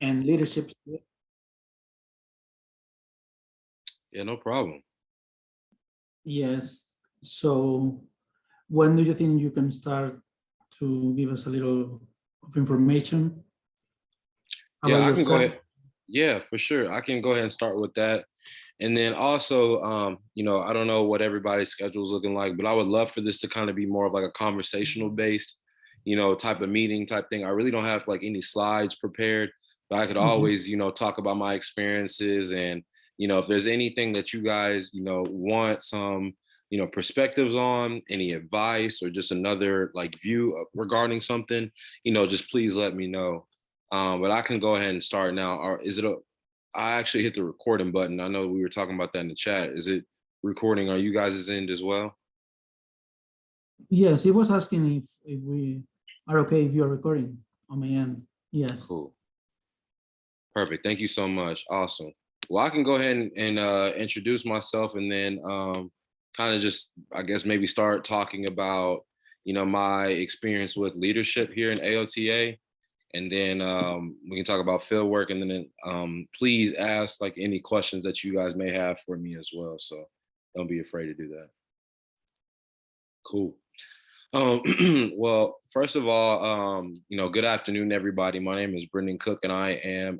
and leadership. Yeah, no problem. Yes. So when do you think you can start to give us a little of information about Yeah, I can go yourself? ahead. Yeah, for sure. I can go ahead and start with that. And then also, I don't know what everybody's schedule is looking like, but I would love for this to kind of be more of like a conversational based, type of meeting type thing. I really don't have like any slides prepared, but I could Mhm. always, talk about my experiences and, if there's anything that you guys, want some, perspectives on, any advice or just another like view regarding something, just please let me know. But I can go ahead and start now. Or is it I actually hit the recording button. I know we were talking about that in the chat. Is it recording on you guys' end as well? Yes, he was asking if we are okay if you're recording on my end. Yes. Cool. Perfect. Thank you so much. Awesome. Well, I can go ahead and introduce myself and then kind of just, I guess, maybe start talking about, my experience with leadership here in AOTA. And then we can talk about field work, and then please ask like any questions that you guys may have for me as well. So don't be afraid to do that. Cool. Well, first of all, good afternoon, everybody. My name is Brendan Cook, and I am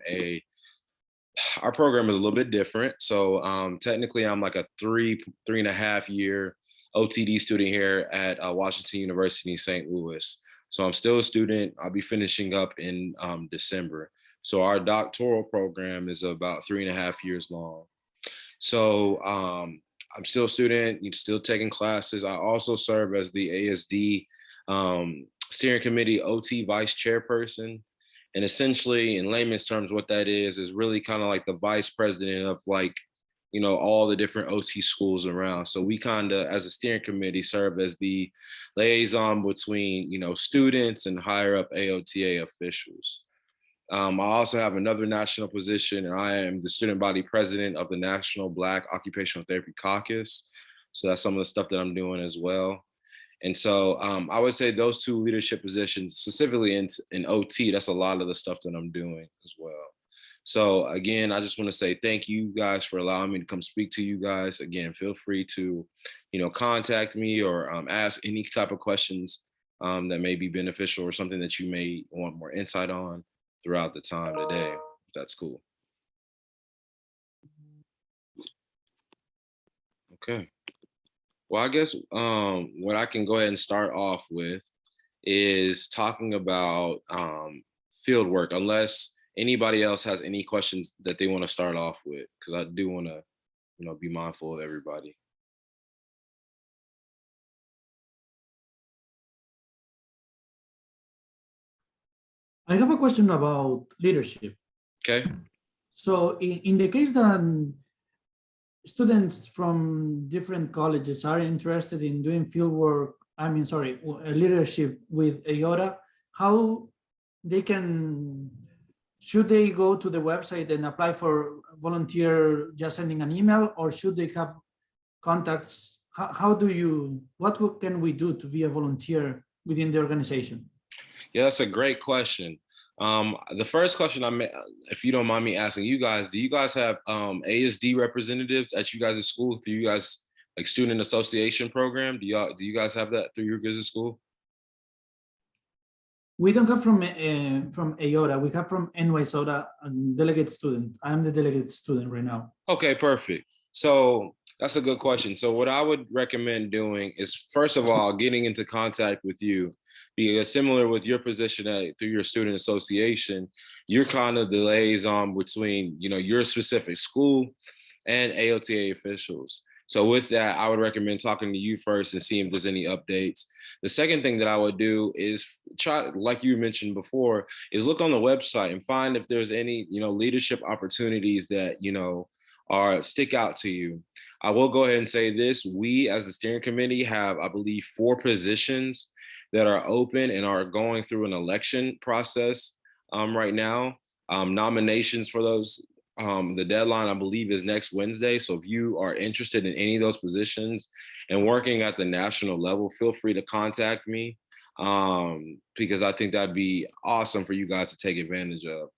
our program is a little bit different. So technically, I'm like a three and a half year OTD student here at Washington University, St. Louis. So I'm still a student. I'll be finishing up in December. So our doctoral program is about 3.5 years long. So I'm still a student, still taking classes. I also serve as the ASD steering committee OT vice chairperson. And essentially, in layman's terms, what that is really kind of like the vice president of like, all the different OT schools around. So we kind of, as a steering committee, serve as the liaison between, students and higher up AOTA officials. I also have another national position, and I am the student body president of the National Black Occupational Therapy Caucus. So that's some of the stuff that I'm doing as well. And so I would say those two leadership positions, specifically in OT, that's a lot of the stuff that I'm doing as well. So again, I just want to say thank you guys for allowing me to come speak to you guys. Again, feel free to, contact me or ask any type of questions that may be beneficial or something that you may want more insight on throughout the time today. That's cool. Okay. Well, I guess what I can go ahead and start off with is talking about field work, unless anybody else has any questions that they want to start off with, because I do want to, be mindful of everybody. I have a question about leadership. Okay. So in the case that students from different colleges are interested in doing field work, leadership with AOTA, how they can, should they go to the website and apply for volunteer just sending an email, or should they have contacts? What can we do to be a volunteer within the organization? Yeah, that's a great question. The first question if you don't mind me asking you guys, do you guys have ASD representatives at you guys' school through you guys like student association program? Do you guys have that through your guys' school? We don't have from AOTA. We have from NYSOTA, delegate student. I'm the delegate student right now. Okay, perfect. So that's a good question. So what I would recommend doing is, first of all, getting into contact with you, because similar with your position through your student association, you're kind of the liaison between, your specific school and AOTA officials. So with that, I would recommend talking to you first and seeing if there's any updates. The second thing that I would do is try, like you mentioned before, is look on the website and find if there's any, leadership opportunities that, are stick out to you. I will go ahead and say this. We as the steering committee have, I believe, 4 positions that are open and are going through an election process right now. Nominations for those, the deadline, I believe, is next Wednesday. So if you are interested in any of those positions and working at the national level, feel free to contact me, because I think that'd be awesome for you guys to take advantage of.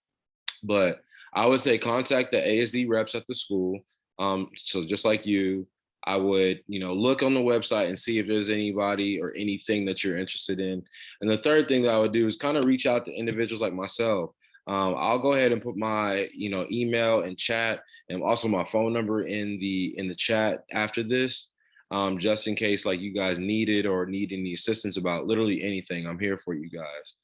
But I would say contact the ASD reps at the school. So just like you, I would, look on the website and see if there's anybody or anything that you're interested in. And the third thing that I would do is kind of reach out to individuals like myself. I'll go ahead and put my, email and chat and also my phone number in the chat after this, just in case like you guys need it or need any assistance about literally anything. I'm here for you guys.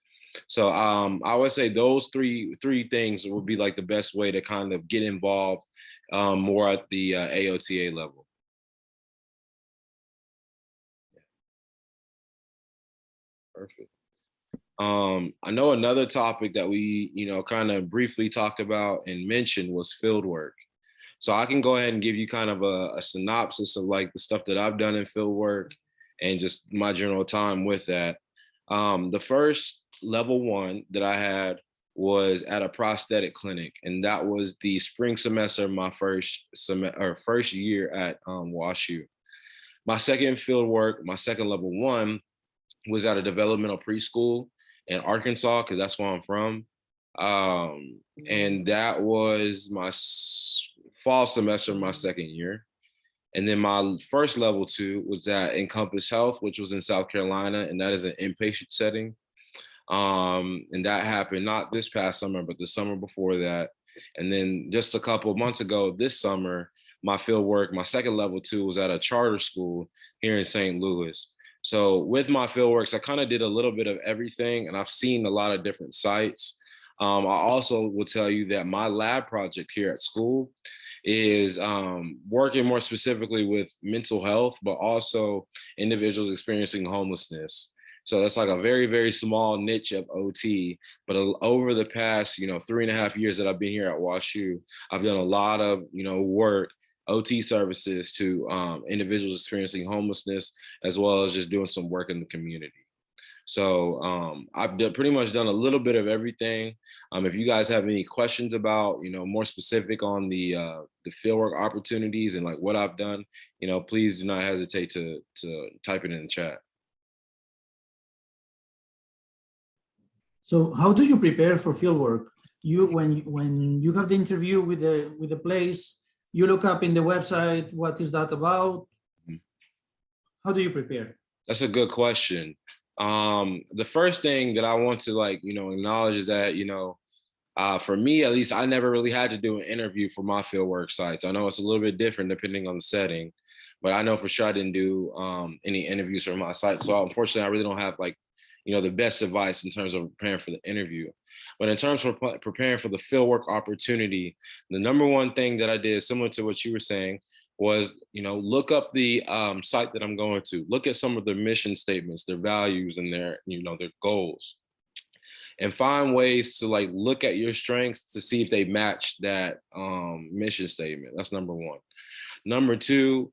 So I would say those three things would be like the best way to kind of get involved more at the AOTA level. Perfect. I know another topic that we, kind of briefly talked about and mentioned was field work. So I can go ahead and give you kind of a synopsis of like the stuff that I've done in field work and just my general time with that. The first level 1 that I had was at a prosthetic clinic, and that was the spring semester of my first year at WashU. My second field work, my second level 1, was at a developmental preschool in Arkansas, because that's where I'm from. And that was my fall semester of my second year. And then my first level 2 was at Encompass Health, which was in South Carolina, and that is an inpatient setting. And that happened not this past summer, but the summer before that. And then just a couple of months ago, this summer, my field work, my second level 2, was at a charter school here in St. Louis. So with my field works, I kind of did a little bit of everything, and I've seen a lot of different sites. I also will tell you that my lab project here at school is working more specifically with mental health, but also individuals experiencing homelessness. So that's like a very, very small niche of OT. But over the past, 3.5 years that I've been here at WashU, I've done a lot of, work, OT services to individuals experiencing homelessness, as well as just doing some work in the community. So I've pretty much done a little bit of everything. If you guys have any questions about, more specific on the fieldwork opportunities and like what I've done, please do not hesitate to type it in the chat. So how do you prepare for fieldwork? When you have the interview with the place, you look up in the website, what is that about? How do you prepare? That's a good question. The first thing that I want to acknowledge is that, for me, at least, I never really had to do an interview for my fieldwork sites. I know it's a little bit different depending on the setting, but I know for sure I didn't do any interviews for my site. So unfortunately, I really don't have the best advice in terms of preparing for the interview. But in terms of preparing for the fieldwork opportunity, the number one thing that I did, similar to what you were saying, was look up the site that I'm going to. Look at some of their mission statements, their values, and their their goals, and find ways to look at your strengths to see if they match that mission statement. That's number one. Number two,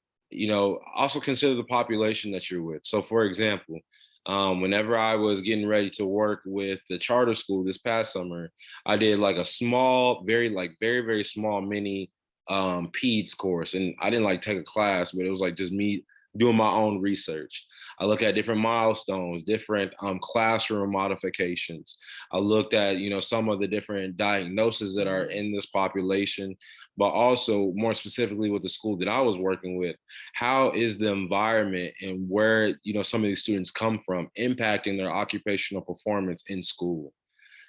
also consider the population that you're with. So, for example, whenever I was getting ready to work with the charter school this past summer, I did a small, very, very small mini peds course. And I didn't take a class, but it was just me doing my own research. I look at different milestones, different classroom modifications. I looked at, some of the different diagnoses that are in this population, but also more specifically with the school that I was working with, how is the environment and where, some of these students come from impacting their occupational performance in school.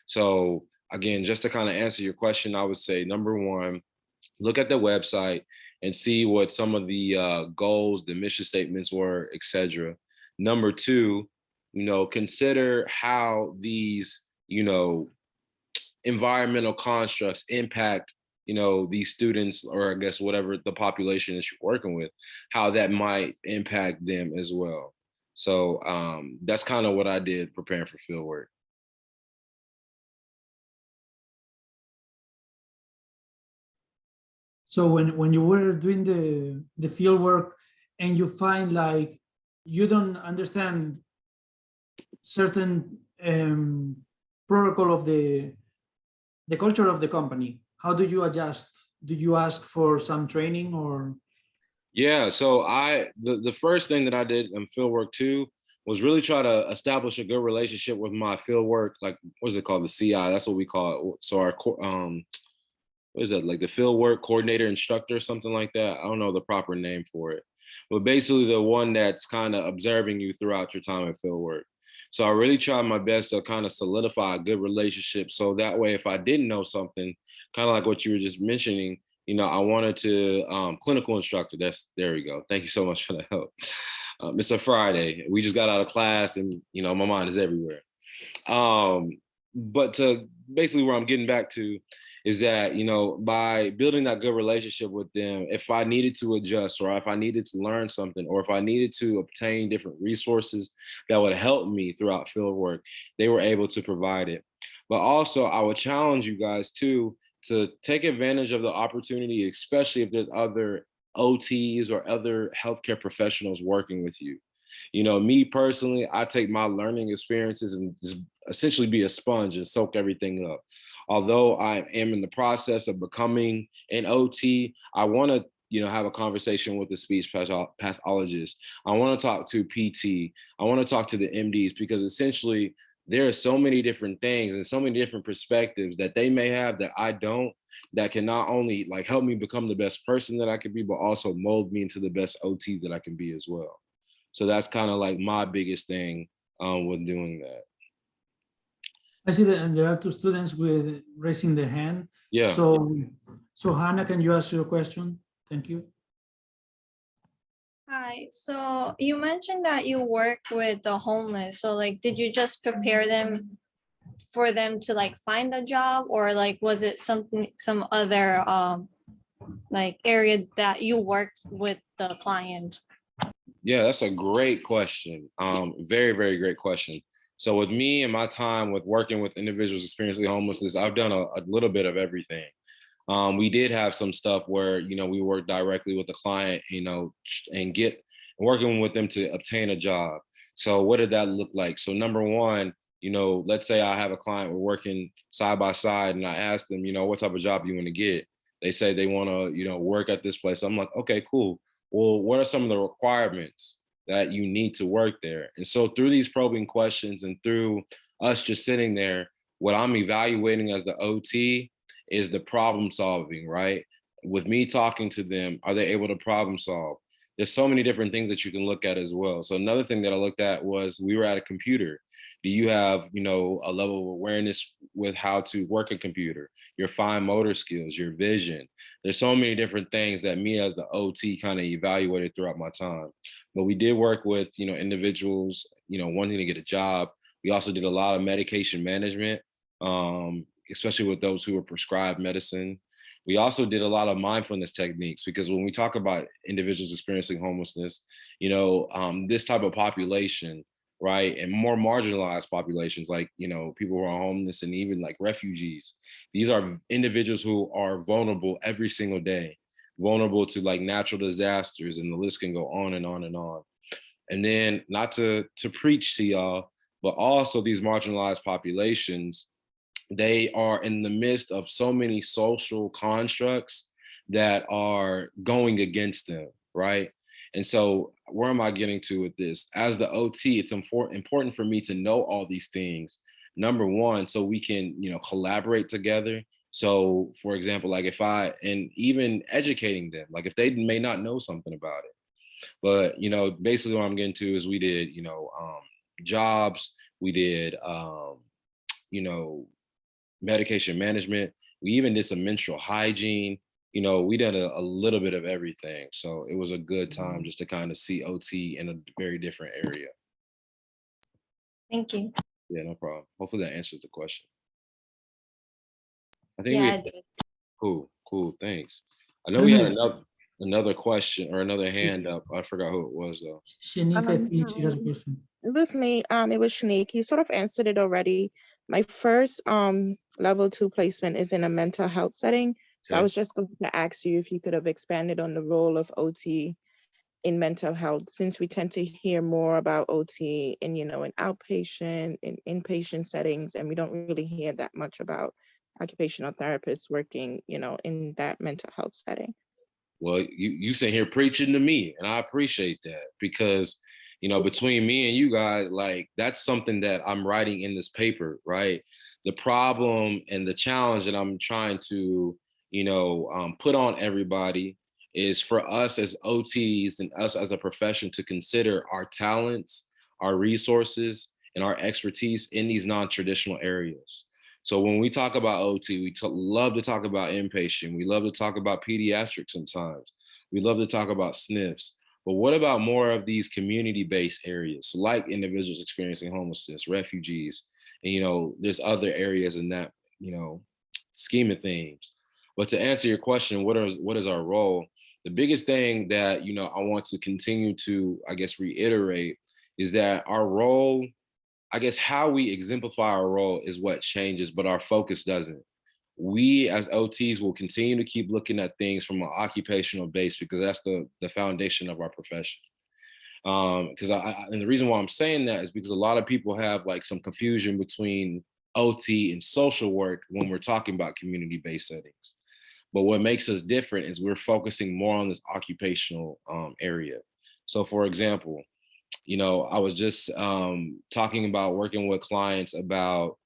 So again, just to kind of answer your question, I would say, number one, look at the website and see what some of the goals, the mission statements were, etc. Number two, consider how these, environmental constructs impact, these students, or I guess whatever the population that you're working with, how that might impact them as well. So that's kind of what I did preparing for fieldwork. So when you were doing the field work and you find you don't understand certain protocol of the culture of the company, how do you adjust? Did you ask for some training or? Yeah, so the first thing that I did in fieldwork too was really try to establish a good relationship with my field work, like what is it called, the CI? That's what we call it. So our what is that, like the field work coordinator instructor, something like that. I don't know the proper name for it, but basically the one that's kind of observing you throughout your time at field work. So I really tried my best to kind of solidify a good relationship. So that way, if I didn't know something, kind of like what you were just mentioning, I wanted to, clinical instructor, there we go. Thank you so much for the help. It's a Friday. We just got out of class and, my mind is everywhere. But to basically where I'm getting back to is that, by building that good relationship with them, if I needed to adjust or if I needed to learn something or if I needed to obtain different resources that would help me throughout field work, they were able to provide it. But also I would challenge you guys too to take advantage of the opportunity, especially if there's other OTs or other healthcare professionals working with you. Me personally, I take my learning experiences and just essentially be a sponge and soak everything up. Although I am in the process of becoming an OT, I want to, have a conversation with the speech pathologist. I want to talk to PT. I want to talk to the MDs because essentially there are so many different things and so many different perspectives that they may have that I don't, that can not only like help me become the best person that I can be, but also mold me into the best OT that I can be as well. So that's kind of like my biggest thing with doing that. I see that there are two students with raising the hand. Yeah. So Hannah, can you ask your question? Thank you. Hi, so you mentioned that you work with the homeless. So like, did you just prepare them for them to like find a job, or like, was it some other like area that you worked with the client? Yeah, that's a great question. Very, very great question. So with me and my time with working with individuals experiencing homelessness, I've done a little bit of everything. We did have some stuff where, we worked directly with the client, and working with them to obtain a job. So what did that look like? So number one, let's say I have a client, we're working side by side and I ask them, what type of job you want to get? They say they want to, work at this place. I'm like, okay, cool. Well, what are some of the requirements that you need to work there? And so through these probing questions and through us just sitting there, what I'm evaluating as the OT is the problem solving, right? With me talking to them, are they able to problem solve? There's so many different things that you can look at as well. So another thing that I looked at was we were at a computer. Do you have, a level of awareness with how to work a computer, your fine motor skills, your vision? There's so many different things that me as the OT kind of evaluated throughout my time. But we did work with, individuals, wanting to get a job. We also did a lot of medication management, especially with those who were prescribed medicine. We also did a lot of mindfulness techniques because when we talk about individuals experiencing homelessness, this type of population, right, and more marginalized populations like, people who are homeless and even like refugees, these are individuals who are vulnerable every single day, vulnerable to like natural disasters, and the list can go on and on and on. And then not to preach to y'all, but also these marginalized populations, they are in the midst of so many social constructs that are going against them, right? And so where am I getting to with this? As the OT, it's important for me to know all these things. Number one, so we can, collaborate together. So for example, like and even educating them, like if they may not know something about it, but, basically what I'm getting to is we did, jobs, we did, medication management. We even did some menstrual hygiene. We did a little bit of everything. So it was a good time just to kind of see OT in a very different area. Thank you. Yeah, no problem. Hopefully that answers the question. I think Yeah, I did. Cool. Thanks. I know we had another question or another hand up. I forgot who it was though. Shanique, I think she has a question. It was me. It was Shanique. You sort of answered it already. My first level 2 placement is in a mental health setting. So I Okay. was just going to ask you if you could have expanded on the role of OT in mental health, since we tend to hear more about OT in, in outpatient, in inpatient settings, and we don't really hear that much about occupational therapists working, in that mental health setting. Well, you sit here preaching to me, and I appreciate that because, you know, between me and you guys, like that's something that I'm writing in this paper, right? The problem and the challenge that I'm trying to, you know, put on everybody is for us as OTs and us as a profession to consider our talents, our resources, and our expertise in these non-traditional areas. So when we talk about OT, we love to talk about inpatient. We love to talk about pediatrics sometimes. We love to talk about SNFs. But what about more of these community-based areas, like individuals experiencing homelessness, refugees, and, you know, there's other areas in that, you know, scheme of things. But to answer your question, what is our role? The biggest thing that, you know, I want to continue to, I guess, reiterate is that our role, I guess how we exemplify our role is what changes, but our focus doesn't. We as OTs will continue to keep looking at things from an occupational base because that's the foundation of our profession. Because and the reason why I'm saying that is because a lot of people have like some confusion between OT and social work when we're talking about community-based settings. But what makes us different is we're focusing more on this occupational area. So for example, you know, I was just talking about working with clients about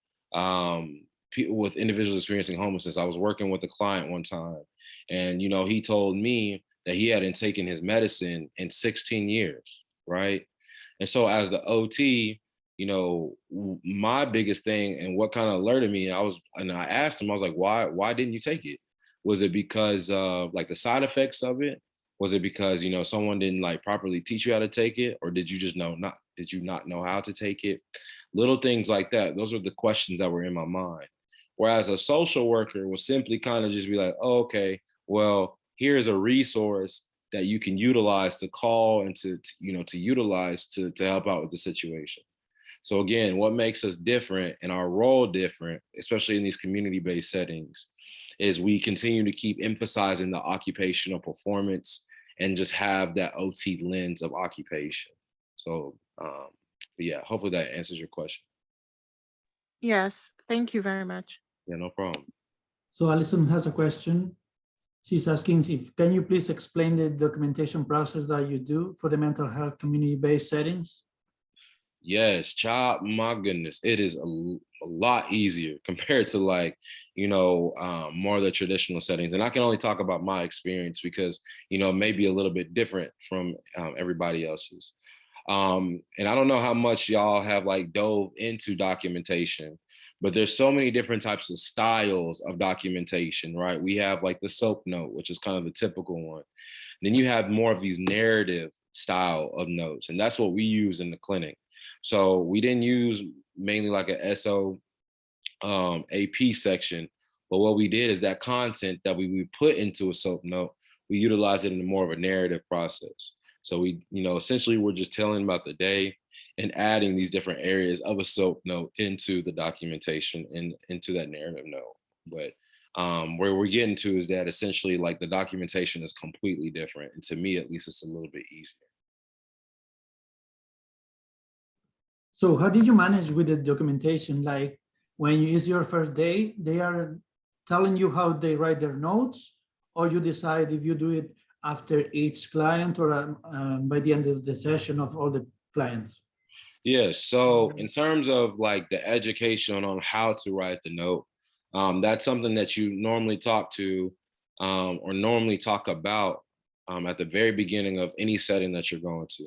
people with individuals experiencing homelessness. I was working with a client one time, and you know, he told me that he hadn't taken his medicine in 16 years, right? And so as the OT, you know, my biggest thing and what kind of alerted me, I asked him, I was like, why didn't you take it? Was it because of like the side effects of it? Was it because, you know, someone didn't like properly teach you how to take it? Or did you just did you not know how to take it? Little things like that. Those are the questions that were in my mind. Whereas a social worker will simply kind of just be like, oh, okay, well, here's a resource that you can utilize to call and you know, to utilize to help out with the situation. So again, what makes us different and our role different, especially in these community-based settings, is we continue to keep emphasizing the occupational performance and just have that OT lens of occupation. So yeah, hopefully that answers your question. Yes, thank you very much. Yeah, no problem. So Alison has a question. She's asking can you please explain the documentation process that you do for the mental health community-based settings? Yes, child, my goodness, it is a lot easier compared to like, you know, more of the traditional settings. And I can only talk about my experience because, you know, maybe a little bit different from everybody else's. And I don't know how much y'all have like dove into documentation, but there's so many different types of styles of documentation, right? We have like the SOAP note, which is kind of the typical one. Then you have more of these narrative style of notes, and that's what we use in the clinic. So we didn't use mainly like a SO AP section, but what we did is that content that we put into a SOAP note, we utilize it in more of a narrative process. So we, you know, essentially we're just telling about the day and adding these different areas of a SOAP note into the documentation and into that narrative note. But where we're getting to is that essentially like the documentation is completely different. And to me, at least, it's a little bit easier. So how did you manage with the documentation? Like when it's your first day, they are telling you how they write their notes, or you decide if you do it after each client or by the end of the session of all the clients? Yeah, so in terms of like the education on how to write the note, that's something that you normally talk to or normally talk about at the very beginning of any setting that you're going to.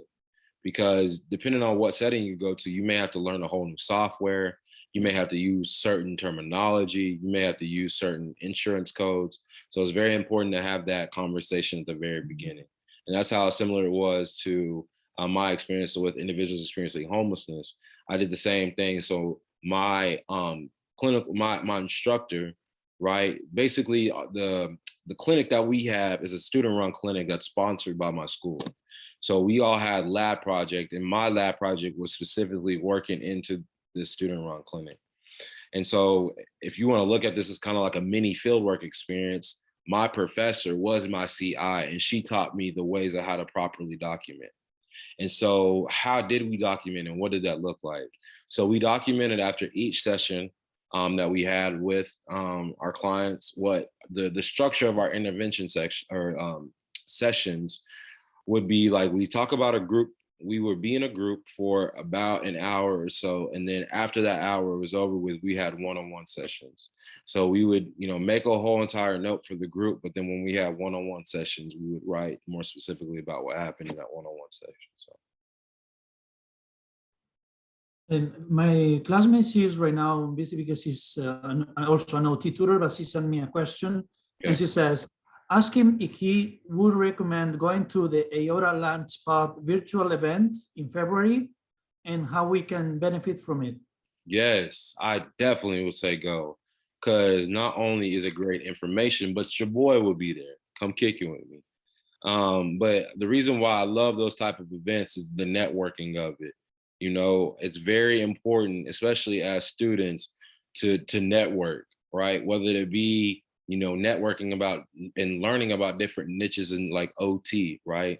Because depending on what setting you go to, you may have to learn a whole new software. You may have to use certain terminology. You may have to use certain insurance codes. So it's very important to have that conversation at the very beginning. And that's how similar it was to my experience with individuals experiencing homelessness. I did the same thing. So my my instructor, right? Basically, the clinic that we have is a student-run clinic that's sponsored by my school. So we all had lab project, and my lab project was specifically working into this student-run clinic. And so if you want to look at this as kind of like a mini fieldwork experience, my professor was my CI, and she taught me the ways of how to properly document. And so how did we document, and what did that look like? So we documented after each session that we had with our clients, what the structure of our intervention section or sessions would be like. We talk about a group we would be in a group for about an hour or so. And then after that hour was over with, we had one-on-one sessions. So we would, make a whole entire note for the group. But then when we had one-on-one sessions, we would write more specifically about what happened in that one-on-one session. So. And my classmate, she is right now busy because she's also an OT tutor, but she sent me a question. And she says, ask him if he would recommend going to the AOTA LaunchPad virtual event in February and how we can benefit from it. Yes, I definitely would say go, because not only is it great information, but your boy will be there. Come kick you with me. But the reason why I love those type of events is the networking of it. It's very important, especially as students, to network, right? Whether it be, networking about and learning about different niches in like OT, right?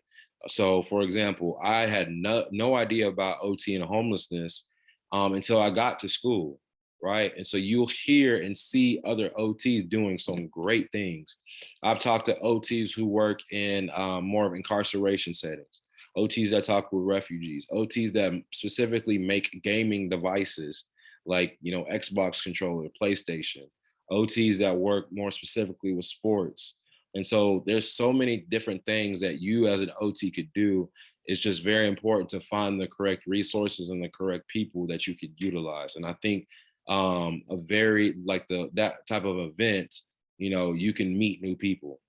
So for example, I had no idea about OT and homelessness until I got to school, right? And so you'll hear and see other OTs doing some great things. I've talked to OTs who work in more of incarceration settings, OTs that talk with refugees, OTs that specifically make gaming devices like, Xbox controller, PlayStation, OTs that work more specifically with sports. And so there's so many different things that you as an OT could do. It's just very important to find the correct resources and the correct people that you could utilize. And I think that type of event, you can meet new people.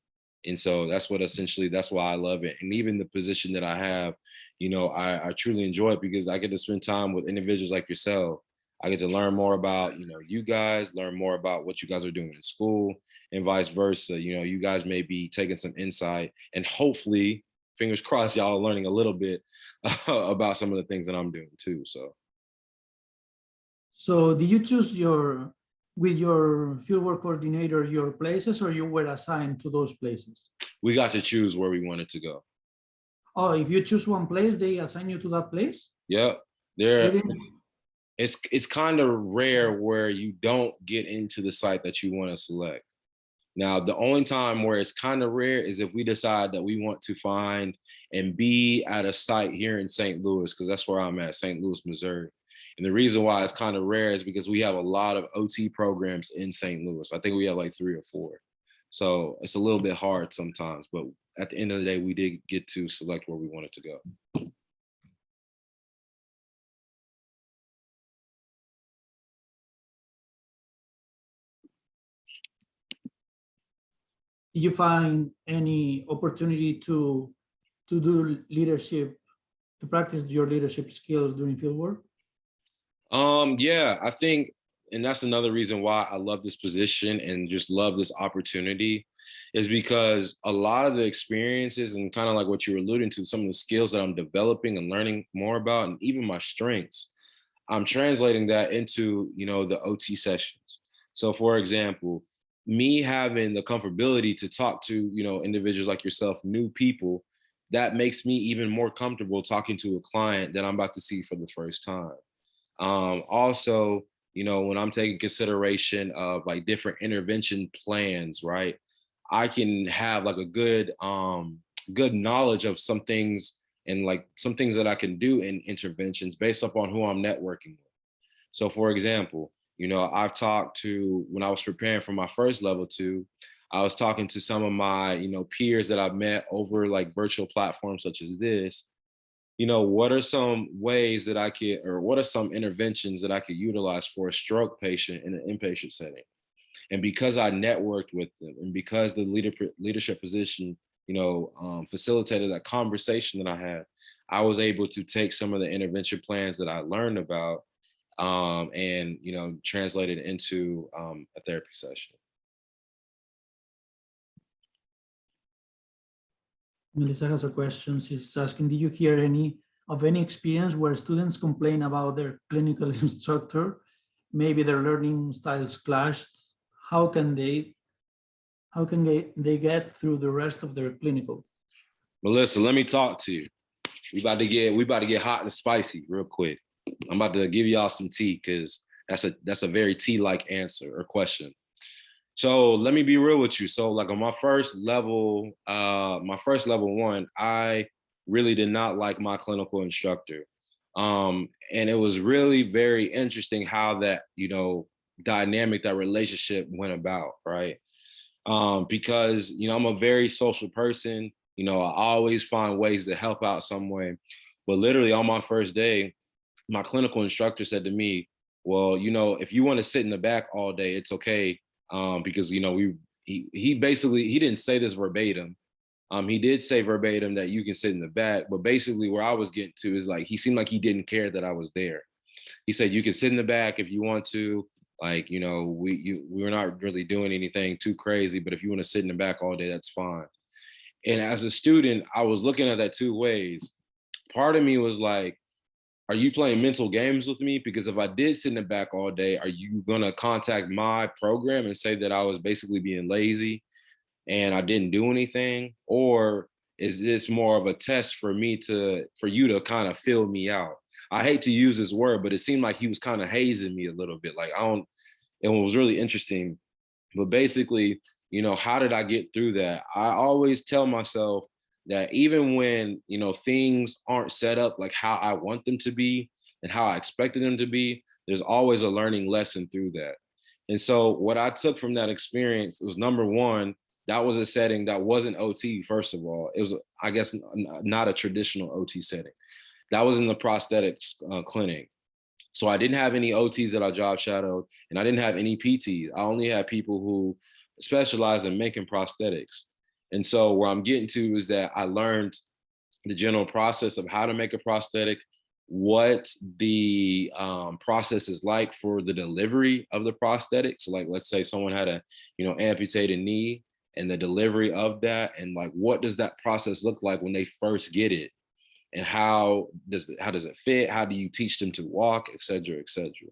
And so that's why I love it. And even the position that I have, I truly enjoy it because I get to spend time with individuals like yourself. I get to learn more about, you guys, learn more about what you guys are doing in school and vice versa. You guys may be taking some insight and hopefully, fingers crossed, y'all are learning a little bit about some of the things that I'm doing too. So did you choose with your fieldwork coordinator, your places, or you were assigned to those places? We got to choose where we wanted to go. Oh, if you choose one place, they assign you to that place? Yep. It's kind of rare where you don't get into the site that you want to select. Now, the only time where it's kind of rare is if we decide that we want to find and be at a site here in St. Louis, because that's where I'm at, St. Louis, Missouri. And the reason why it's kind of rare is because we have a lot of OT programs in St. Louis. I think we have like 3 or 4. So it's a little bit hard sometimes, but at the end of the day, we did get to select where we wanted to go. Did you find any opportunity to do leadership, to practice your leadership skills during fieldwork? Yeah, I think, and that's another reason why I love this position and just love this opportunity, is because a lot of the experiences and kind of like what you were alluding to, some of the skills that I'm developing and learning more about, and even my strengths, I'm translating that into, the OT sessions. So for example, me having the comfortability to talk to, individuals like yourself, new people, that makes me even more comfortable talking to a client that I'm about to see for the first time. Also, when I'm taking consideration of like different intervention plans, right? I can have like a good knowledge of some things and like some things that I can do in interventions based upon who I'm networking with. So for example, I've talked to, when I was preparing for my first level 2, I was talking to some of my, peers that I've met over like virtual platforms such as this. What are some ways that I could, or what are some interventions that I could utilize for a stroke patient in an inpatient setting? And because I networked with them and because the leadership position, facilitated that conversation that I had, I was able to take some of the intervention plans that I learned about and, translate it into a therapy session. Melissa has a question. She's asking, did you hear any experience where students complain about their clinical instructor? Maybe their learning styles clashed. How can they get through the rest of their clinical? Melissa, let me talk to you. We about to get hot and spicy real quick. I'm about to give y'all some tea because that's a very tea-like answer or question. So let me be real with you. So like on my first level 1, I really did not like my clinical instructor. And it was really very interesting how that, dynamic, that relationship went about, right? Because, I'm a very social person. I always find ways to help out some way. But literally on my first day, my clinical instructor said to me, well, if you want to sit in the back all day, it's okay. Because, he basically, he didn't say this verbatim. He did say verbatim that you can sit in the back, but basically where I was getting to is like, he seemed like he didn't care that I was there. He said, you can sit in the back if you want to, like, we're not really doing anything too crazy, but if you want to sit in the back all day, that's fine. And as a student, I was looking at that two ways. Part of me was like, are you playing mental games with me? Because if I did sit in the back all day, are you gonna contact my program and say that I was basically being lazy and I didn't do anything? Or is this more of a test for you to kind of fill me out? I hate to use this word, but it seemed like he was kind of hazing me a little bit. Like, it was really interesting. But basically, how did I get through that? I always tell myself that even when, things aren't set up like how I want them to be and how I expected them to be, there's always a learning lesson through that. And so what I took from that experience was, number one, that was a setting that wasn't OT, first of all. It was, I guess, not a traditional OT setting. That was in the prosthetics clinic. So I didn't have any OTs that I job shadowed, and I didn't have any PTs. I only had people who specialize in making prosthetics. And so where I'm getting to is that I learned the general process of how to make a prosthetic, what the process is like for the delivery of the prosthetic. So like, let's say someone had a, amputated knee, and the delivery of that, and like, what does that process look like when they first get it? And how does it fit? How do you teach them to walk, et cetera, et cetera?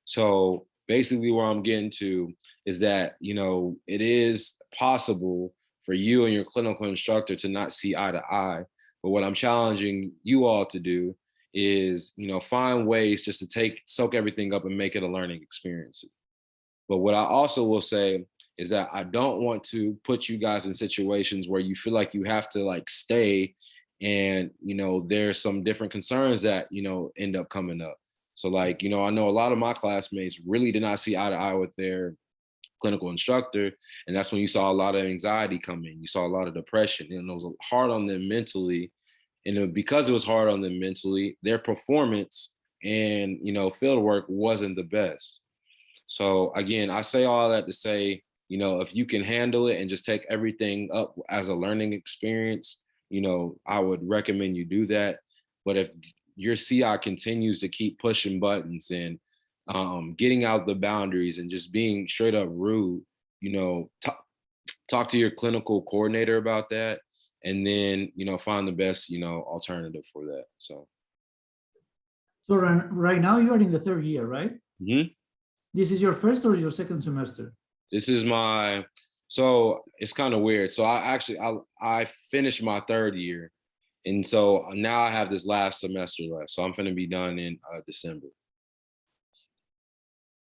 So basically where I'm getting to is that, it is possible for you and your clinical instructor to not see eye to eye. But what I'm challenging you all to do is, find ways just to soak everything up and make it a learning experience. But what I also will say is that I don't want to put you guys in situations where you feel like you have to like stay, and there's some different concerns that end up coming up. So like, I know a lot of my classmates really did not see eye to eye with their clinical instructor, and that's when you saw a lot of anxiety come in. You saw a lot of depression, and it was hard on them mentally. And because it was hard on them mentally, their performance and field work wasn't the best. So again, I say all that to say, if you can handle it and just take everything up as a learning experience, I would recommend you do that. But if your CI continues to keep pushing buttons and getting out the boundaries and just being straight up rude, talk to your clinical coordinator about that, and then, find the best, alternative for that. So right now you are in the third year, right? Mhm. This is your first or your second semester? This is so it's kind of weird. So I finished my third year. And so now I have this last semester left. So I'm going to be done in December.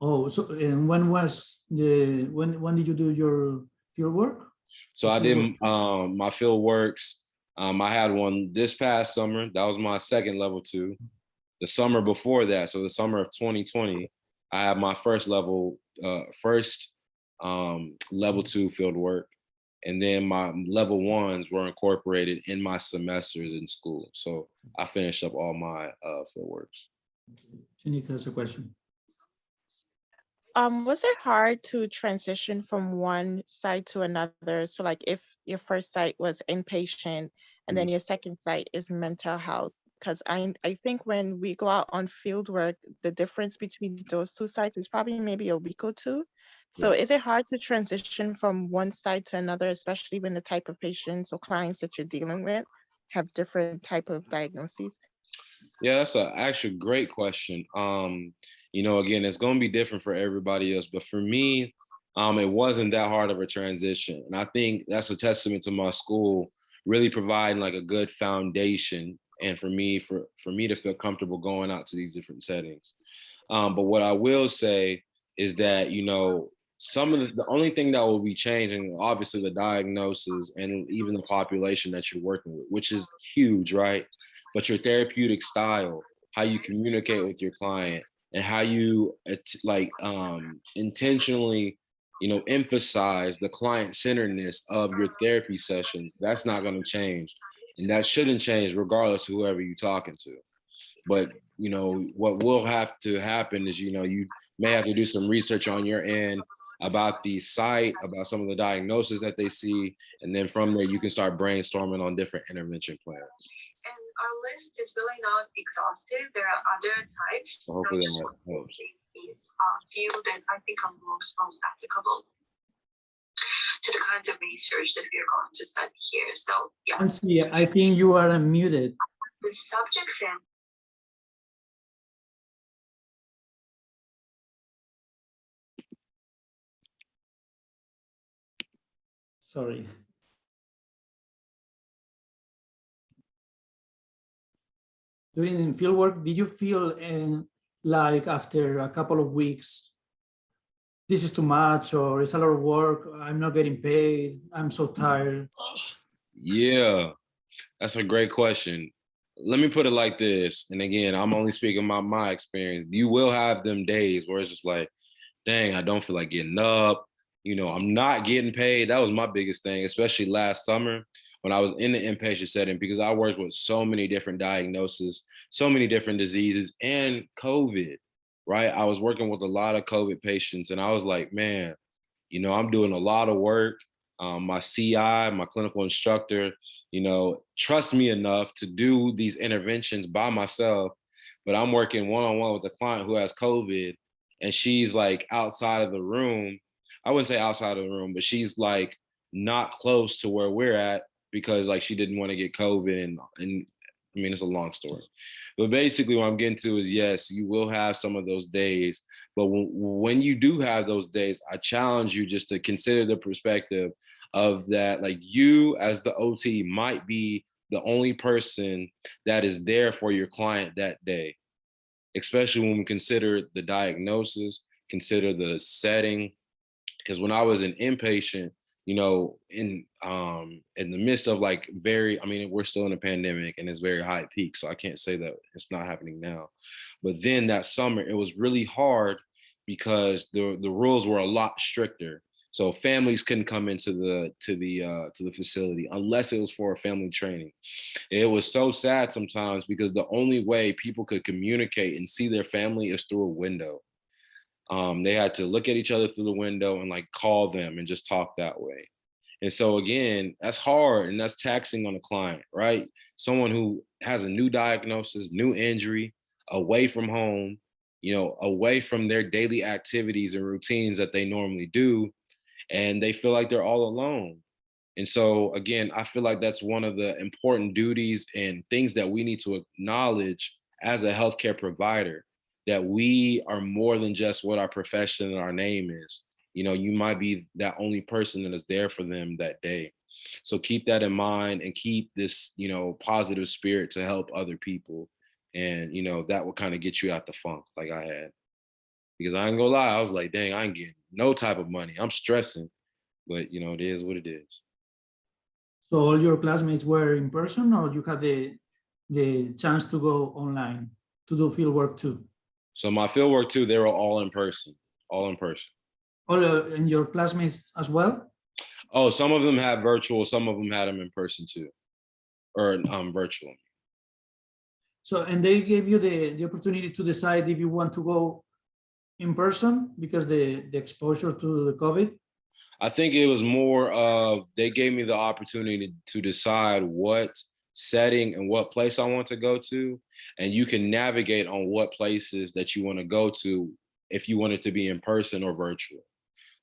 Oh, so and when did you do your field work? So I did my field works. I had one this past summer. That was my second level 2. The summer before that, so the summer of 2020, I had my first level 2 field work. And then my level 1s were incorporated in my semesters in school. So I finished up all my field works. Shanika has a question. Was it hard to transition from one site to another? So like if your first site was inpatient and then your second site is mental health, because I think when we go out on field work, the difference between those two sites is probably maybe a week or two. So is it hard to transition from one site to another, especially when the type of patients or clients that you're dealing with have different type of diagnoses? Yeah, that's actually a great question. Again, it's going to be different for everybody else, but for me, it wasn't that hard of a transition. And I think that's a testament to my school really providing like a good foundation, and for me to feel comfortable going out to these different settings. But what I will say is that, the only thing that will be changing, obviously the diagnosis and even the population that you're working with, which is huge, right? But your therapeutic style, how you communicate with your client, and how you intentionally, emphasize the client centeredness of your therapy sessions, that's not going to change. And that shouldn't change regardless of whoever you're talking to. But, what will have to happen is, you may have to do some research on your end about the site, about some of the diagnoses that they see. And then from there, you can start brainstorming on different intervention plans. And our list is really not exhaustive. There are other types. So hopefully just that helps. These few that I think are most applicable to the kinds of research that we're going to study here. So yeah. Nancy, I think you are unmuted. The subjects and Sorry. During fieldwork, did you feel like after a couple of weeks, this is too much, or it's a lot of work, I'm not getting paid, I'm so tired? Yeah, that's a great question. Let me put it like this. And again, I'm only speaking about my experience. You will have them days where it's just like, dang, I don't feel like getting up. I'm not getting paid. That was my biggest thing, especially last summer when I was in the inpatient setting, because I worked with so many different diagnoses, so many different diseases, and COVID, right? I was working with a lot of COVID patients, and I was like, man, I'm doing a lot of work. My CI, my clinical instructor, trust me enough to do these interventions by myself, but I'm working one-on-one with a client who has COVID, and she's like outside of the room. I wouldn't say outside of the room, but she's like not close to where we're at because like she didn't want to get COVID, and I mean, it's a long story. But basically what I'm getting to is, yes, you will have some of those days, but when you do have those days, I challenge you just to consider the perspective of that, like you as the OT might be the only person that is there for your client that day, especially when we consider the diagnosis, consider the setting. Because when I was an inpatient, in the midst of like we're still in a pandemic and it's very high peak, so I can't say that it's not happening now. But then that summer, it was really hard because the rules were a lot stricter. So families couldn't come into the facility unless it was for a family training. It was so sad sometimes because the only way people could communicate and see their family is through a window. They had to look at each other through the window and like call them and just talk that way. And so again, that's hard and that's taxing on the client, right? Someone who has a new diagnosis, new injury, away from home, away from their daily activities and routines that they normally do, and they feel like they're all alone. And so again, I feel like that's one of the important duties and things that we need to acknowledge as a healthcare provider, that we are more than just what our profession and our name is. You might be that only person that is there for them that day. So keep that in mind and keep this, positive spirit to help other people. And, that will kind of get you out the funk like I had. Because I ain't gonna lie, I was like, dang, I ain't getting no type of money. I'm stressing, but it is what it is. So all your classmates were in person, or you had the chance to go online to do field work too? So my field work too, they were all in person, all in person. All and your classmates as well? Oh, some of them had virtual, some of them had them in person too, or virtual. So, and they gave you the opportunity to decide if you want to go in person because the exposure to the COVID? I think it was more of, they gave me the opportunity to decide what setting and what place I want to go to. And you can navigate on what places that you want to go to if you want it to be in person or virtual.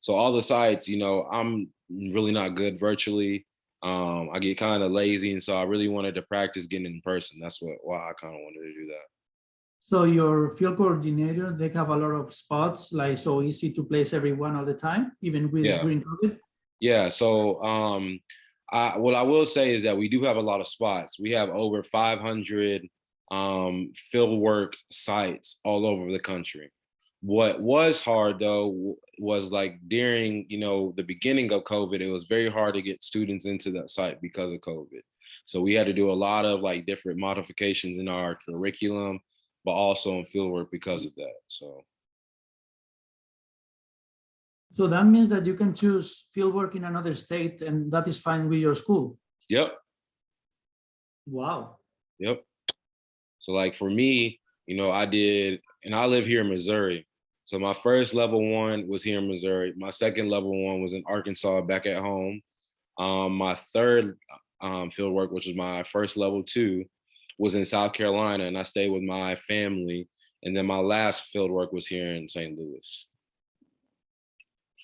So all the sites, I'm really not good virtually. I get kind of lazy. And so I really wanted to practice getting in person. That's why I kind of wanted to do that. So your field coordinator, they have a lot of spots, like so easy to place everyone all the time, even with during COVID? Yeah, so what I will say is that we do have a lot of spots. We have over 500 fieldwork sites all over the country. What was hard though was like during, the beginning of COVID, it was very hard to get students into that site because of COVID. So we had to do a lot of like different modifications in our curriculum, but also in fieldwork because of that. So that means that you can choose fieldwork in another state and that is fine with your school. Yep. Wow. Yep. So like for me, I did, and I live here in Missouri. So my first level 1 was here in Missouri. My second level 1 was in Arkansas back at home. My third field work, which was my first level 2, was in South Carolina, and I stayed with my family. And then my last field work was here in St. Louis.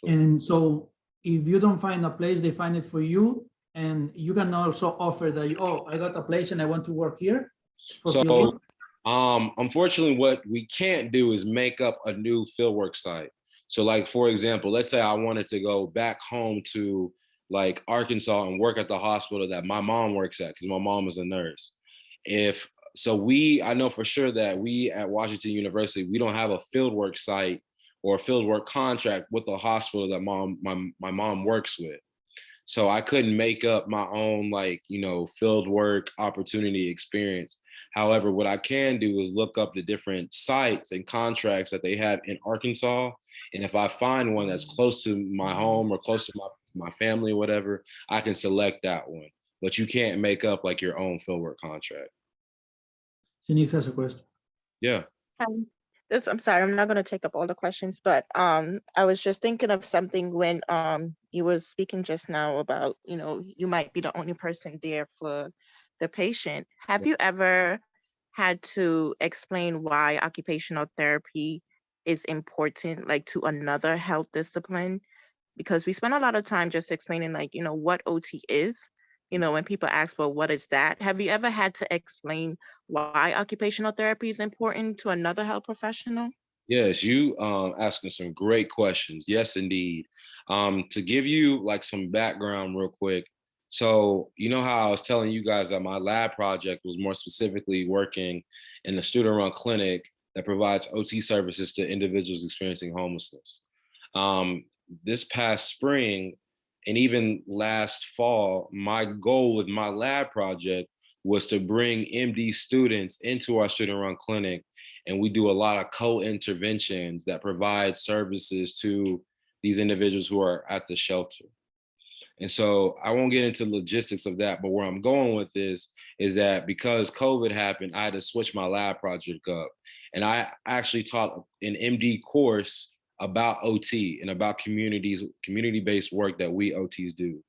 And so if you don't find a place, they find it for you, and you can also offer that, oh, I got a place and I want to work here for So fieldwork. unfortunately, what we can't do is make up a new fieldwork site. So like, for example, let's say I wanted to go back home to like Arkansas and work at the hospital that my mom works at, because my mom is a nurse. I know for sure that we at Washington University, we don't have a fieldwork site or a fieldwork contract with the hospital that my mom works with. So I couldn't make up my own field work opportunity experience. However, what I can do is look up the different sites and contracts that they have in Arkansas. And if I find one that's close to my home or close to my family or whatever, I can select that one. But you can't make up like your own fieldwork contract. Sinik has a question. Yeah. I'm sorry, I'm not going to take up all the questions, but I was just thinking of something when you were speaking just now about, you might be the only person there for the patient. Have you ever had to explain why occupational therapy is important, like to another health discipline? Because we spend a lot of time just explaining what OT is. When people ask, well, what is that? Have you ever had to explain why occupational therapy is important to another health professional? Yes, you asking some great questions. Yes, indeed. To give you like some background real quick. So, you know how I was telling you guys that my lab project was more specifically working in a student-run clinic that provides OT services to individuals experiencing homelessness. This past spring and even last fall, my goal with my lab project was to bring MD students into our student-run clinic, and we do a lot of co-interventions that provide services to these individuals who are at the shelter. And so I won't get into logistics of that, but where I'm going with this is that because COVID happened, I had to switch my lab project up. And I actually taught an MD course about OT and about community-based work that we OTs do.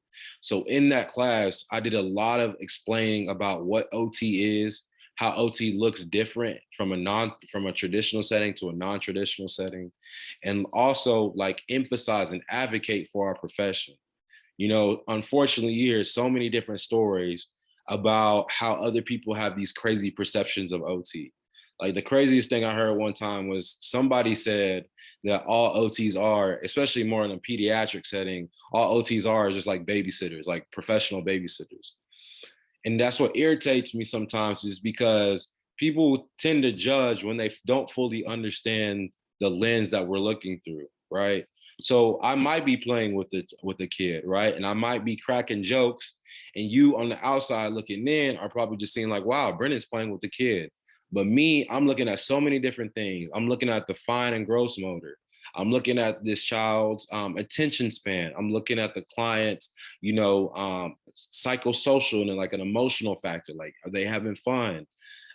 So in that class, I did a lot of explaining about what OT is, how OT looks different from a traditional setting to a non-traditional setting, and also like emphasize and advocate for our profession. Unfortunately, you hear so many different stories about how other people have these crazy perceptions of OT. Like the craziest thing I heard one time was somebody said that all OTs are, especially more in a pediatric setting, all OTs are just like babysitters, like professional babysitters. And that's what irritates me sometimes, is because people tend to judge when they don't fully understand the lens that we're looking through, right? So I might be playing with the kid, right? And I might be cracking jokes, and you on the outside looking in are probably just seeing like, wow, Brennan's playing with the kid. But me, I'm looking at so many different things. I'm looking at the fine and gross motor. I'm looking at this child's attention span. I'm looking at the client's, psychosocial and like an emotional factor. Like, are they having fun?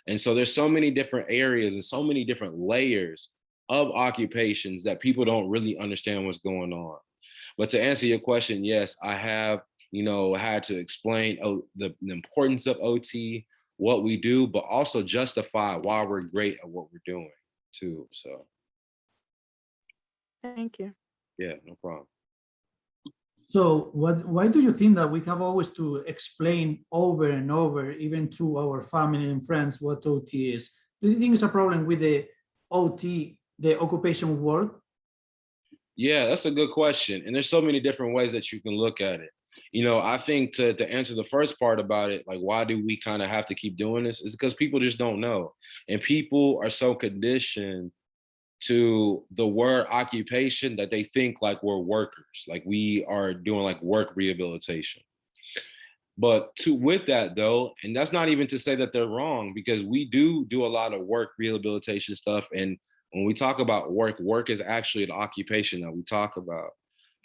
And so there's so many different areas and so many different layers of occupations that people don't really understand what's going on. But to answer your question, yes, I have, had to explain the importance of OT, what we do, but also justify why we're great at what we're doing too. So. Thank you. Yeah, no problem. So why do you think that we have always to explain over and over, even to our family and friends, what OT is? Do you think it's a problem with the OT, the occupation work? Yeah, that's a good question. And there's so many different ways that you can look at it. I think to answer the first part about it, like, why do we kind of have to keep doing this? Is because people just don't know. And people are so conditioned to the word occupation that they think like we're workers, like we are doing like work rehabilitation. But with that though, and that's not even to say that they're wrong, because we do a lot of work rehabilitation stuff. And when we talk about work is actually an occupation that we talk about.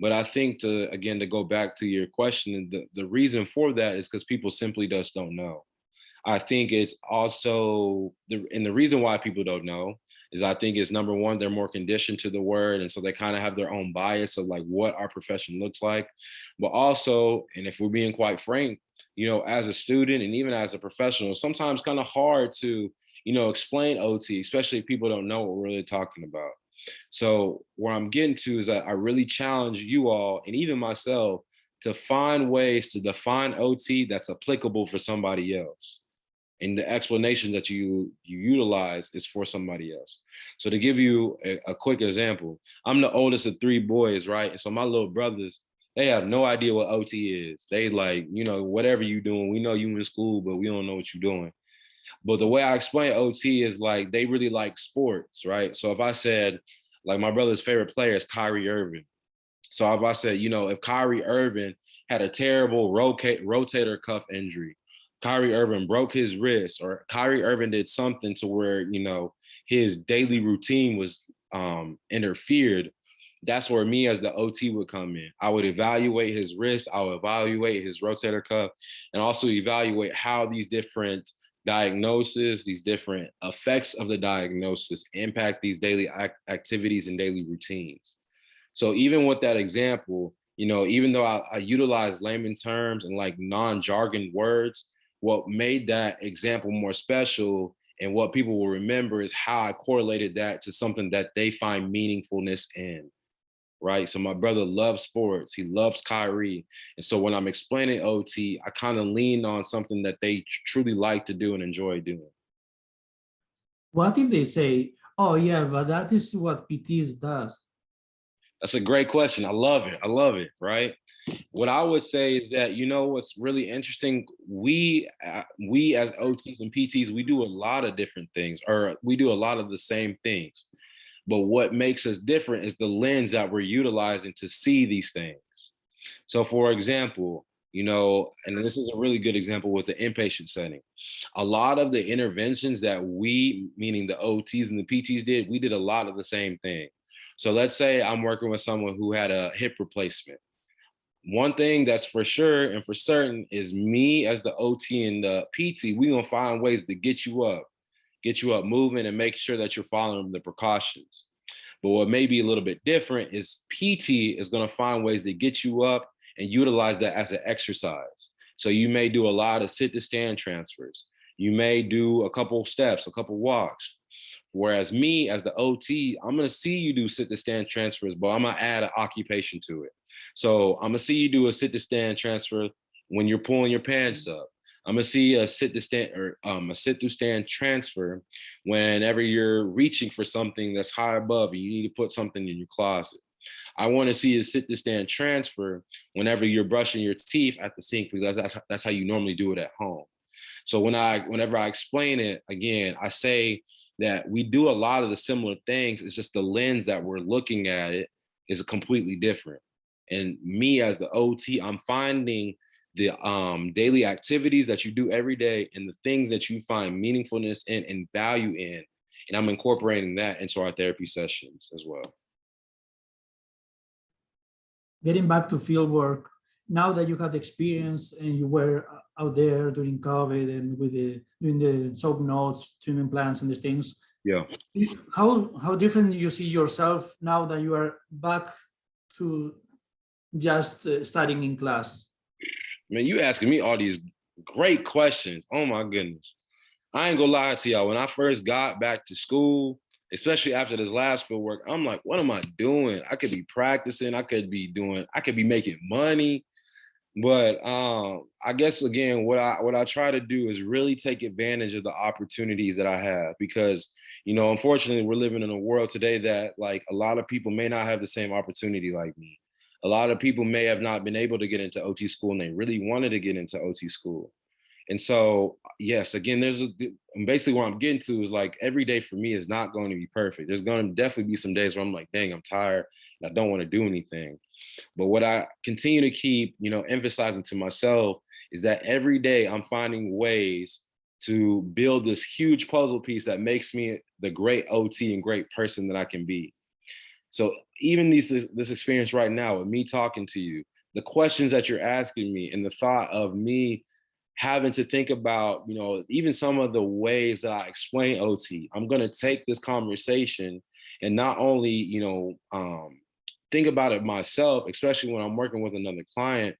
But I think to go back to your question, the reason for that is because people simply just don't know. I think it's also the reason why people don't know is I think it's number one, they're more conditioned to the word. And so they kind of have their own bias of like what our profession looks like. But also, and if we're being quite frank, as a student and even as a professional, it's sometimes kind of hard to, explain OT, especially if people don't know what we're really talking about. So where I'm getting to is that I really challenge you all and even myself to find ways to define OT that's applicable for somebody else. And the explanation that you utilize is for somebody else. So to give you a quick example, I'm the oldest of 3 boys, right? And so my little brothers, they have no idea what OT is. They like, whatever you doing, we know you in school, but we don't know what you're doing. But the way I explain OT is like, they really like sports, right? So if I said, like my brother's favorite player is Kyrie Irving. So if I said, if Kyrie Irving had a terrible rotator cuff injury, Kyrie Irving broke his wrist, or Kyrie Irving did something to where, his daily routine was interfered, that's where me as the OT would come in. I would evaluate his wrist, I would evaluate his rotator cuff, and also evaluate how these different diagnoses, these different effects of the diagnosis impact these daily activities and daily routines. So even with that example, even though I utilize layman terms and like non-jargon words, what made that example more special and what people will remember is how I correlated that to something that they find meaningfulness in, right? So my brother loves sports, he loves Kyrie. And so when I'm explaining OT, I kind of lean on something that they truly like to do and enjoy doing. What if they say, oh yeah, but that is what PTs does? That's a great question. I love it, right? What I would say is that, what's really interesting, we as OTs and PTs, we do a lot of different things, or we do a lot of the same things. But what makes us different is the lens that we're utilizing to see these things. So for example, and this is a really good example with the inpatient setting. A lot of the interventions that we, meaning the OTs and the PTs did, we did a lot of the same thing. So let's say I'm working with someone who had a hip replacement. One thing that's for sure and for certain is me as the OT and the PT, we're gonna find ways to get you up moving and make sure that you're following the precautions. But what may be a little bit different is PT is gonna find ways to get you up and utilize that as an exercise. So you may do a lot of sit to stand transfers. You may do a couple steps, a couple walks. Whereas me as the OT, I'm gonna see you do sit to stand transfers, but I'm gonna add an occupation to it. So I'm gonna see you do a sit to stand transfer when you're pulling your pants up. I'm gonna see a sit to stand or a sit to stand transfer whenever you're reaching for something that's high above and you need to put something in your closet. I want to see a sit to stand transfer whenever you're brushing your teeth at the sink, because that's how you normally do it at home. So whenever I explain it, again, I say that we do a lot of the similar things. It's just the lens that we're looking at it is completely different. And me as the OT, I'm finding the daily activities that you do every day and the things that you find meaningfulness in and value in. And I'm incorporating that into our therapy sessions as well. Getting back to field work, now that you had experience and you were out there during COVID and with doing the soap notes, treatment plans and these things, yeah, how different do you see yourself now that you are back to just studying in class? Man, you asking me all these great questions. Oh my goodness. I ain't gonna lie to y'all. When I first got back to school, especially after this last field work, I'm like, what am I doing? I could be practicing, I could be making money. But I guess again, what I try to do is really take advantage of the opportunities that I have, because unfortunately, we're living in a world today that like a lot of people may not have the same opportunity like me. A lot of people may have not been able to get into OT school and they really wanted to get into OT school. And so, yes, again, basically what I'm getting to is like every day for me is not going to be perfect. There's going to definitely be some days where I'm like, dang, I'm tired and I don't want to do anything. But what I continue to keep, emphasizing to myself is that every day I'm finding ways to build this huge puzzle piece that makes me the great OT and great person that I can be. So even this experience right now with me talking to you, the questions that you're asking me and the thought of me having to think about, even some of the ways that I explain OT, I'm going to take this conversation and not only, think about it myself, especially when I'm working with another client,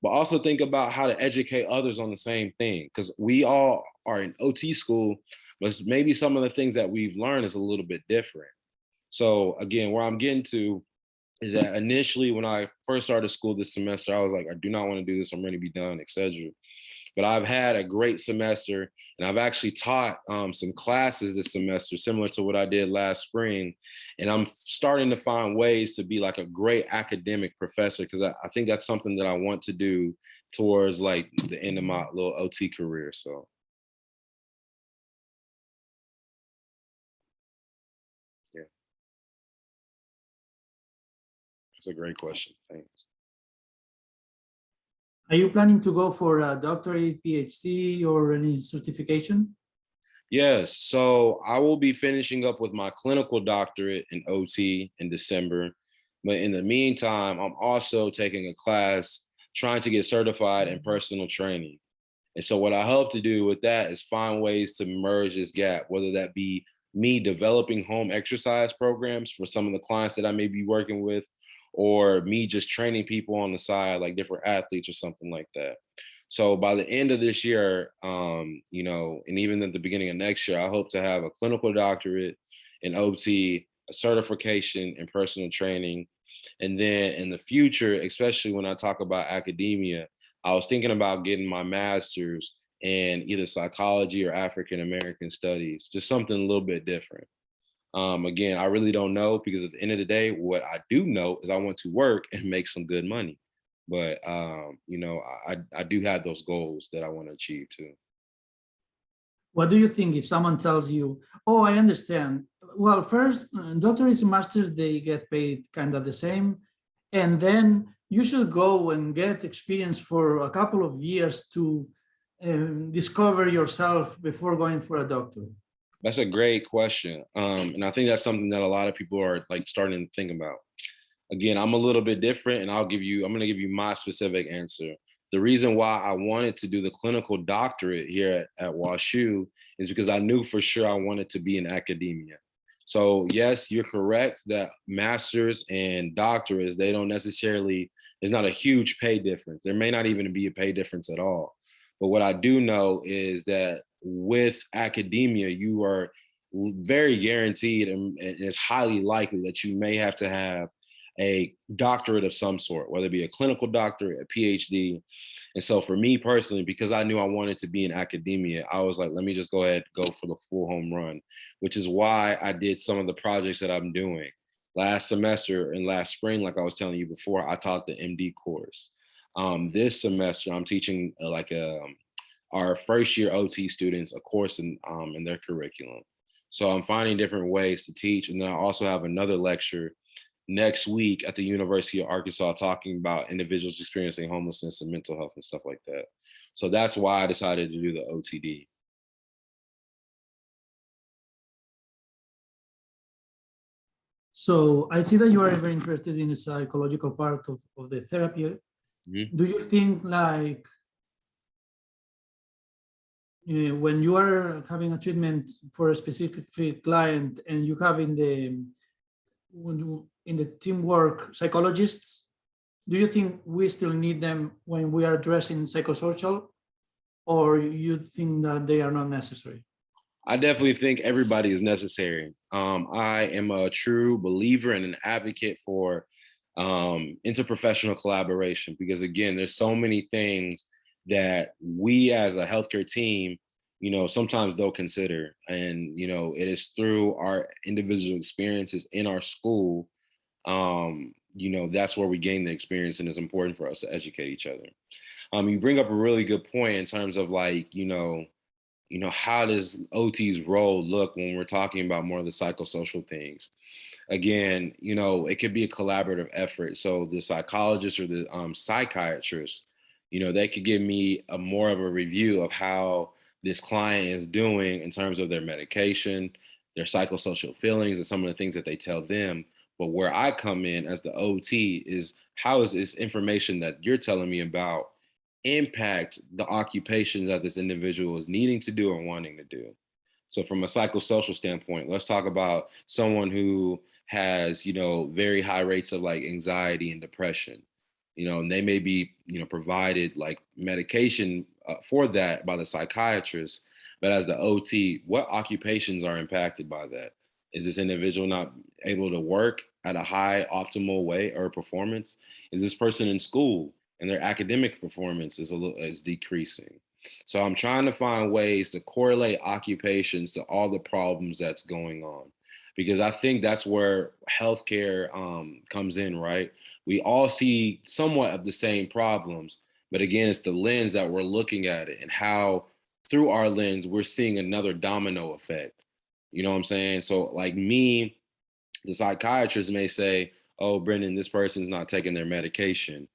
but also think about how to educate others on the same thing. Because we all are in OT school, but maybe some of the things that we've learned is a little bit different. So again, where I'm getting to is that initially when I first started school this semester, I was like, I do not want to do this. I'm ready to be done, etc. But I've had a great semester, and I've actually taught some classes this semester, similar to what I did last spring. And I'm starting to find ways to be like a great academic professor, because I think that's something that I want to do towards like the end of my little OT career. So. Yeah, that's a great question. Thanks. Are you planning to go for a doctorate, PhD, or any certification? Yes, so I will be finishing up with my clinical doctorate in OT in December. But in the meantime, I'm also taking a class trying to get certified in personal training. And so what I hope to do with that is find ways to merge this gap, whether that be me developing home exercise programs for some of the clients that I may be working with, or me just training people on the side, like different athletes or something like that. So by the end of this year, and even at the beginning of next year, I hope to have a clinical doctorate in OT, a certification in personal training. And then in the future, especially when I talk about academia, I was thinking about getting my master's in either psychology or African American studies, just something a little bit different. Again, I really don't know, because at the end of the day, what I do know is I want to work and make some good money. But I do have those goals that I want to achieve too. What do you think if someone tells you, oh, I understand. Well, first, doctorates and masters, they get paid kind of the same. And then you should go and get experience for a couple of years to discover yourself before going for a doctorate. That's a great question. And I think that's something that a lot of people are like starting to think about. Again, I'm a little bit different, and I'm going to give you my specific answer. The reason why I wanted to do the clinical doctorate here at WashU is because I knew for sure I wanted to be in academia. So yes, you're correct that masters and doctorates, there's not a huge pay difference. There may not even be a pay difference at all. But what I do know is that with academia, you are very guaranteed, and it's highly likely that you may have to have a doctorate of some sort, whether it be a clinical doctorate, a PhD. And so for me personally, because I knew I wanted to be in academia, I was like, let me just go ahead and go for the full home run, which is why I did some of the projects that I'm doing. Last semester and last spring, like I was telling you before, I taught the MD course. This semester, I'm teaching our first year OT students a course in their curriculum. So I'm finding different ways to teach. And then I also have another lecture next week at the University of Arkansas talking about individuals experiencing homelessness and mental health and stuff like that. So that's why I decided to do the OTD. So I see that you are very interested in the psychological part of the therapy. Mm-hmm. Do you think like when you are having a treatment for a specific client and you have in the teamwork psychologists, do you think we still need them when we are addressing psychosocial, or you think that they are not necessary? I definitely think everybody is necessary. I am a true believer and an advocate for interprofessional collaboration, because again, there's so many things that we as a healthcare team, sometimes don't consider. And, it is through our individual experiences in our school, that's where we gain the experience, and it's important for us to educate each other. You bring up a really good point in terms of like, how does OT's role look when we're talking about more of the psychosocial things? Again, it could be a collaborative effort. So the psychologist or the psychiatrist, they could give me a more of a review of how this client is doing in terms of their medication, their psychosocial feelings, and some of the things that they tell them. But where I come in as the OT is how is this information that you're telling me about impact the occupations that this individual is needing to do or wanting to do. So from a psychosocial standpoint, let's talk about someone who has, very high rates of like anxiety and depression, and they may be, provided like medication for that by the psychiatrist. But as the OT, what occupations are impacted by that? Is this individual not able to work at a high optimal way or performance? Is this person in school and their academic performance is decreasing? So I'm trying to find ways to correlate occupations to all the problems that's going on, because I think that's where healthcare comes in, right? We all see somewhat of the same problems, but again, it's the lens that we're looking at it and how through our lens, we're seeing another domino effect. You know what I'm saying? So like me, the psychiatrist may say, oh, Brendan, this person's not taking their medication.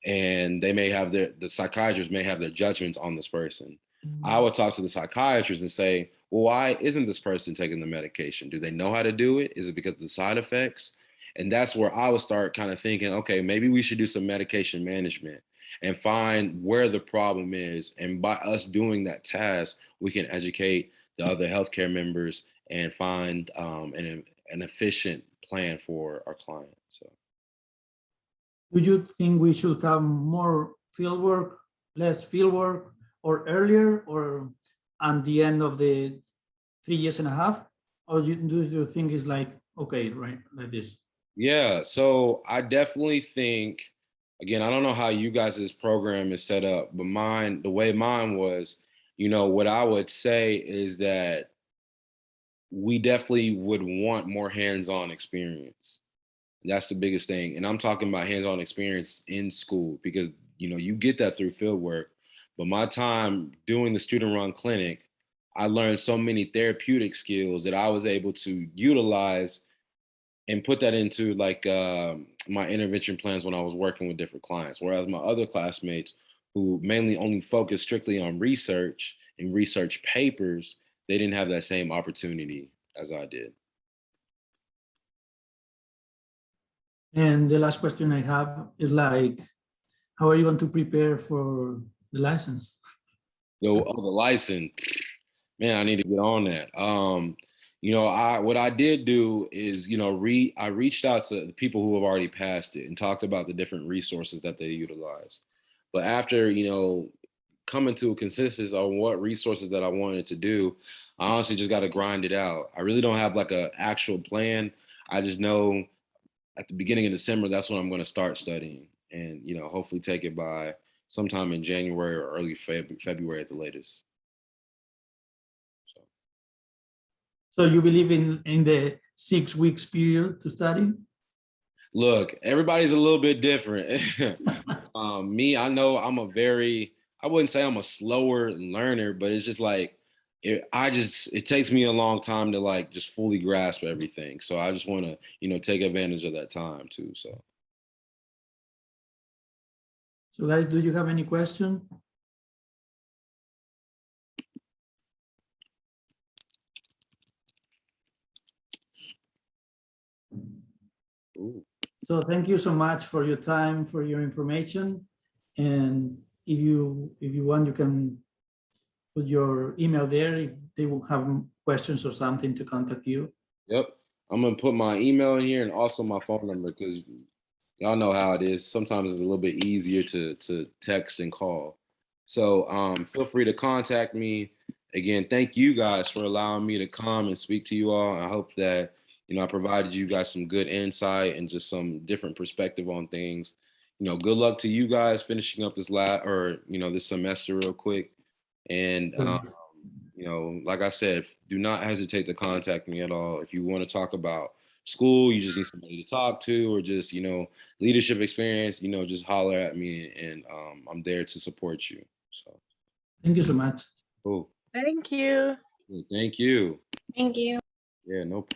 And they may have the psychiatrist may have their judgments on this person. I would talk to the psychiatrist and say, well, why isn't this person taking the medication? Do they know how to do it? Is it because of the side effects? And that's where I would start kind of thinking, okay, maybe we should do some medication management and find where the problem is. And by us doing that task, we can educate the other healthcare members and find an efficient plan for our client. So. Do you think we should have more field work, less field work, or earlier, or at the end of the 3 years and a half? Or do you think it's like, okay, right, like this? Yeah, so I definitely think, again, I don't know how you guys' program is set up, but the way mine was, what I would say is that we definitely would want more hands-on experience. That's the biggest thing. And I'm talking about hands-on experience in school because, you get that through field work. But my time doing the student-run clinic, I learned so many therapeutic skills that I was able to utilize and put that into like my intervention plans when I was working with different clients. Whereas my other classmates who mainly only focused strictly on research and research papers, they didn't have that same opportunity as I did. And the last question I have is like, how are you going to prepare for the license? The license, man, I need to get on that. What I did do is, I reached out to the people who have already passed it and talked about the different resources that they utilize. But after, coming to a consensus on what resources that I wanted to do, I honestly just got to grind it out. I really don't have like an actual plan. I just know at the beginning of December, that's when I'm going to start studying and, hopefully take it by sometime in January or early February at the latest. So you believe in the 6 weeks period to study? Look, everybody's a little bit different. Me, I know I wouldn't say I'm a slower learner, but it's just like, it takes me a long time to like just fully grasp everything. So I just want to, take advantage of that time too. So guys, do you have any question? Ooh. So thank you so much for your time, for your information. And if you want, you can put your email there if they will have questions or something to contact you. Yep. I'm going to put my email in here and also my phone number because y'all know how it is. Sometimes it's a little bit easier to text and call. So feel free to contact me. Again, thank you guys for allowing me to come and speak to you all. I hope that, I provided you guys some good insight and just some different perspective on things. Good luck to you guys finishing up this this semester real quick. And, like I said, do not hesitate to contact me at all if you want to talk about school, you just need somebody to talk to, or just, leadership experience, just holler at me, and I'm there to support you. So, Thank you so much. cool. Thank you. Thank you. Thank you. Yeah, no problem.